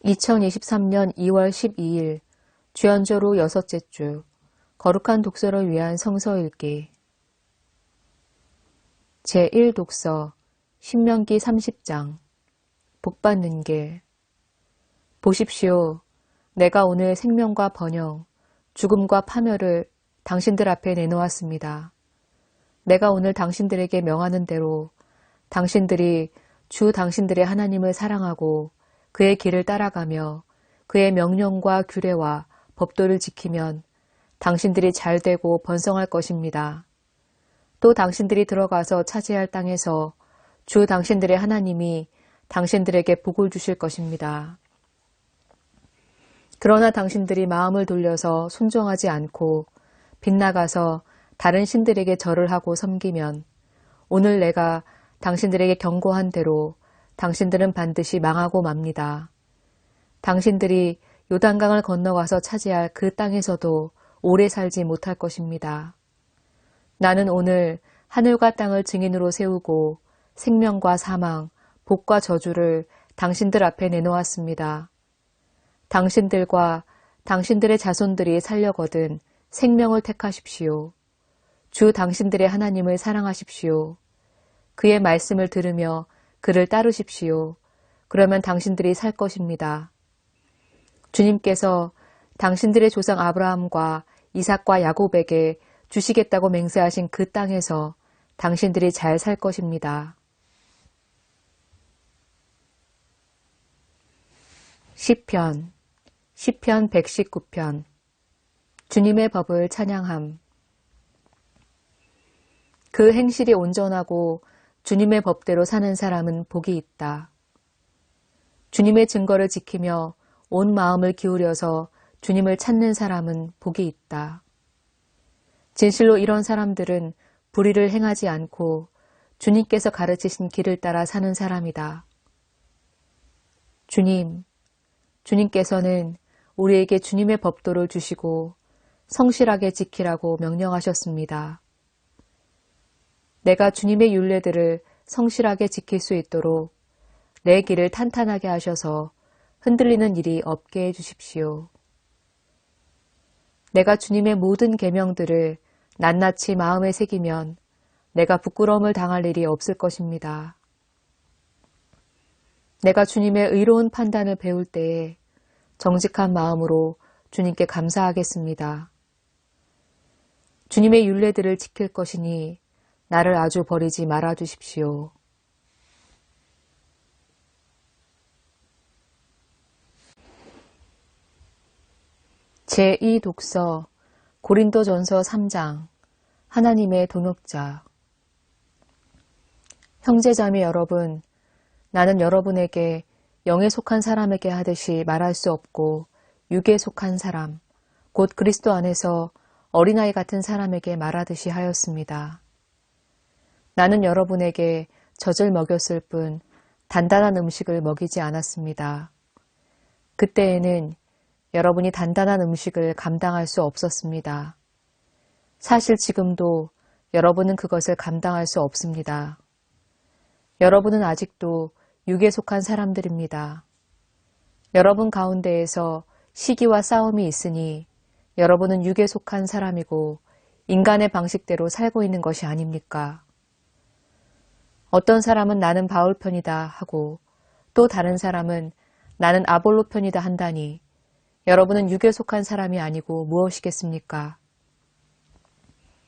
2023년 2월 12일 주연조로 여섯째 주 거룩한 독서를 위한 성서 읽기 제1독서 신명기 30장 복받는 길 보십시오. 내가 오늘 생명과 번영, 죽음과 파멸을 당신들 앞에 내놓았습니다. 내가 오늘 당신들에게 명하는 대로 당신들이 주 당신들의 하나님을 사랑하고 그의 길을 따라가며 그의 명령과 규례와 법도를 지키면 당신들이 잘되고 번성할 것입니다. 또 당신들이 들어가서 차지할 땅에서 주 당신들의 하나님이 당신들에게 복을 주실 것입니다. 그러나 당신들이 마음을 돌려서 순종하지 않고 빗나가서 다른 신들에게 절을 하고 섬기면 오늘 내가 당신들에게 경고한 대로 당신들은 반드시 망하고 맙니다. 당신들이 요단강을 건너가서 차지할 그 땅에서도 오래 살지 못할 것입니다. 나는 오늘 하늘과 땅을 증인으로 세우고 생명과 사망, 복과 저주를 당신들 앞에 내놓았습니다. 당신들과 당신들의 자손들이 살려거든 생명을 택하십시오. 주 당신들의 하나님을 사랑하십시오. 그의 말씀을 들으며 그를 따르십시오. 그러면 당신들이 살 것입니다. 주님께서 당신들의 조상 아브라함과 이삭과 야곱에게 주시겠다고 맹세하신 그 땅에서 당신들이 잘 살 것입니다. 시편 119편 주님의 법을 찬양함. 그 행실이 온전하고 주님의 법대로 사는 사람은 복이 있다. 주님의 증거를 지키며 온 마음을 기울여서 주님을 찾는 사람은 복이 있다. 진실로 이런 사람들은 불의를 행하지 않고 주님께서 가르치신 길을 따라 사는 사람이다. 주님께서는 우리에게 주님의 법도를 주시고 성실하게 지키라고 명령하셨습니다. 내가 주님의 율례들을 성실하게 지킬 수 있도록 내 길을 탄탄하게 하셔서 흔들리는 일이 없게 해주십시오. 내가 주님의 모든 계명들을 낱낱이 마음에 새기면 내가 부끄러움을 당할 일이 없을 것입니다. 내가 주님의 의로운 판단을 배울 때에 정직한 마음으로 주님께 감사하겠습니다. 주님의 율례들을 지킬 것이니 나를 아주 버리지 말아 주십시오. 제2독서 고린도전서 3장 하나님의 동역자 형제자매 여러분, 나는 여러분에게 영에 속한 사람에게 하듯이 말할 수 없고 육에 속한 사람, 곧 그리스도 안에서 어린아이 같은 사람에게 말하듯이 하였습니다. 나는 여러분에게 젖을 먹였을 뿐 단단한 음식을 먹이지 않았습니다. 그때에는 여러분이 단단한 음식을 감당할 수 없었습니다. 사실 지금도 여러분은 그것을 감당할 수 없습니다. 여러분은 아직도 육에 속한 사람들입니다. 여러분 가운데에서 시기와 싸움이 있으니 여러분은 육에 속한 사람이고 인간의 방식대로 살고 있는 것이 아닙니까? 어떤 사람은 나는 바울 편이다 하고 또 다른 사람은 나는 아볼로 편이다 한다니 여러분은 육에 속한 사람이 아니고 무엇이겠습니까?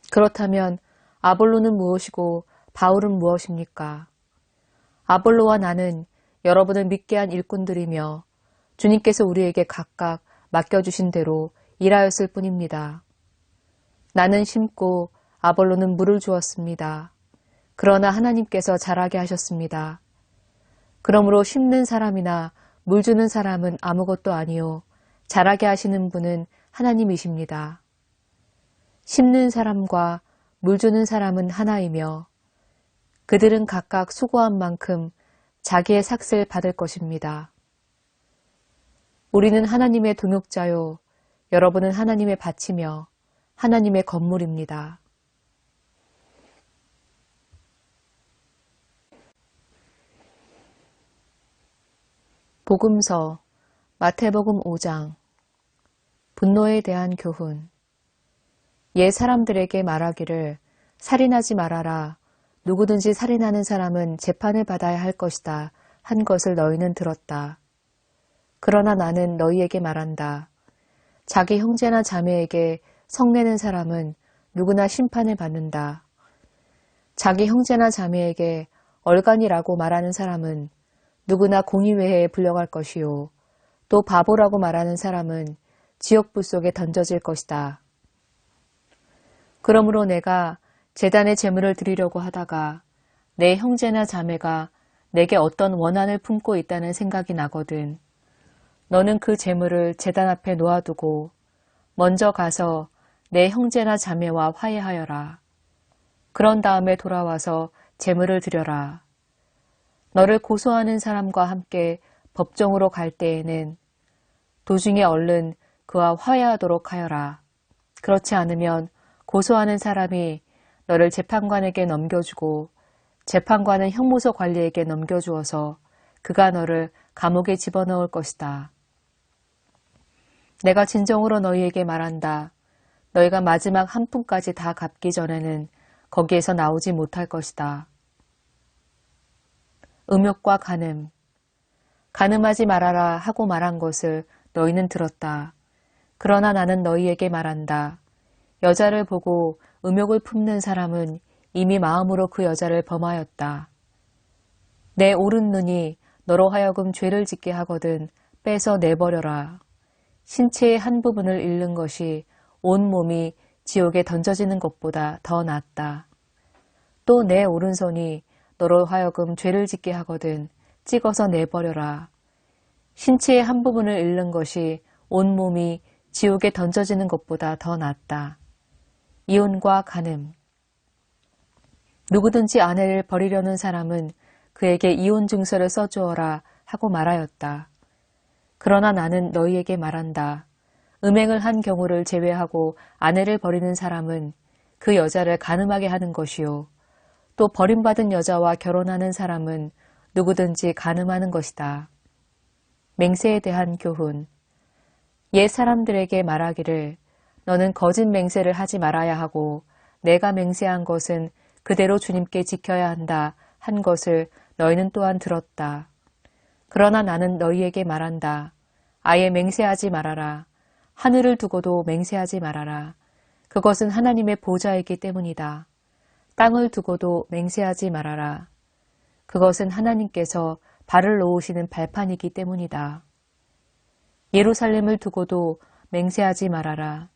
그렇다면 아볼로는 무엇이고 바울은 무엇입니까? 아볼로와 나는 여러분을 믿게 한 일꾼들이며 주님께서 우리에게 각각 맡겨주신 대로 일하였을 뿐입니다. 나는 심고 아볼로는 물을 주었습니다. 그러나 하나님께서 자라게 하셨습니다. 그러므로 심는 사람이나 물 주는 사람은 아무것도 아니요 자라게 하시는 분은 하나님이십니다. 심는 사람과 물 주는 사람은 하나이며 그들은 각각 수고한 만큼 자기의 삭을 받을 것입니다. 우리는 하나님의 동역자요 여러분은 하나님의 밭이며 하나님의 건물입니다. 복음서 마태복음 5장 분노에 대한 교훈. 옛 사람들에게 말하기를 살인하지 말아라. 누구든지 살인하는 사람은 재판을 받아야 할 것이다. 한 것을 너희는 들었다. 그러나 나는 너희에게 말한다. 자기 형제나 자매에게 성내는 사람은 누구나 심판을 받는다. 자기 형제나 자매에게 얼간이라고 말하는 사람은 누구나 공의회에 불려갈 것이요. 또 바보라고 말하는 사람은 지옥불 속에 던져질 것이다. 그러므로 내가 제단에 제물을 드리려고 하다가 내 형제나 자매가 내게 어떤 원한을 품고 있다는 생각이 나거든. 너는 그 제물을 제단 앞에 놓아두고 먼저 가서 내 형제나 자매와 화해하여라. 그런 다음에 돌아와서 제물을 드려라. 너를 고소하는 사람과 함께 법정으로 갈 때에는 도중에 얼른 그와 화해하도록 하여라. 그렇지 않으면 고소하는 사람이 너를 재판관에게 넘겨주고 재판관은 형무소 관리에게 넘겨주어서 그가 너를 감옥에 집어넣을 것이다. 내가 진정으로 너희에게 말한다. 너희가 마지막 한 푼까지 다 갚기 전에는 거기에서 나오지 못할 것이다. 음욕과 간음. 간음하지 말아라 하고 말한 것을 너희는 들었다. 그러나 나는 너희에게 말한다. 여자를 보고 음욕을 품는 사람은 이미 마음으로 그 여자를 범하였다. 내 오른 눈이 너로 하여금 죄를 짓게 하거든 빼서 내버려라. 신체의 한 부분을 잃는 것이 온 몸이 지옥에 던져지는 것보다 더 낫다. 또 내 오른손이 너로 하여금 죄를 짓게 하거든 찍어서 내버려라. 신체의 한 부분을 잃는 것이 온 몸이 지옥에 던져지는 것보다 더 낫다. 이혼과 간음. 누구든지 아내를 버리려는 사람은 그에게 이혼 증서를 써주어라 하고 말하였다. 그러나 나는 너희에게 말한다. 음행을 한 경우를 제외하고 아내를 버리는 사람은 그 여자를 간음하게 하는 것이요. 또 버림받은 여자와 결혼하는 사람은 누구든지 간음하는 것이다. 맹세에 대한 교훈. 옛 사람들에게 말하기를 너는 거짓 맹세를 하지 말아야 하고 내가 맹세한 것은 그대로 주님께 지켜야 한다 한 것을 너희는 또한 들었다. 그러나 나는 너희에게 말한다. 아예 맹세하지 말아라. 하늘을 두고도 맹세하지 말아라. 그것은 하나님의 보좌이기 때문이다. 땅을 두고도 맹세하지 말아라. 그것은 하나님께서 발을 놓으시는 발판이기 때문이다. 예루살렘을 두고도 맹세하지 말아라.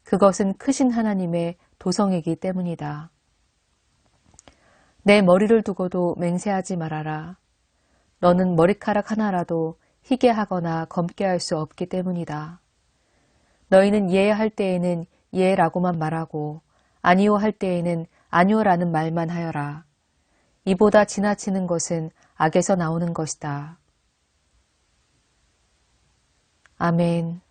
그것은 크신 하나님의 도성이기 때문이다. 내 머리를 두고도 맹세하지 말아라. 너는 머리카락 하나라도 희게 하거나 검게 할 수 없기 때문이다. 너희는 예할 때에는 예라고만 말하고 아니요 할 때에는 아니요라는 말만 하여라. 이보다 지나치는 것은 악에서 나오는 것이다. 아멘.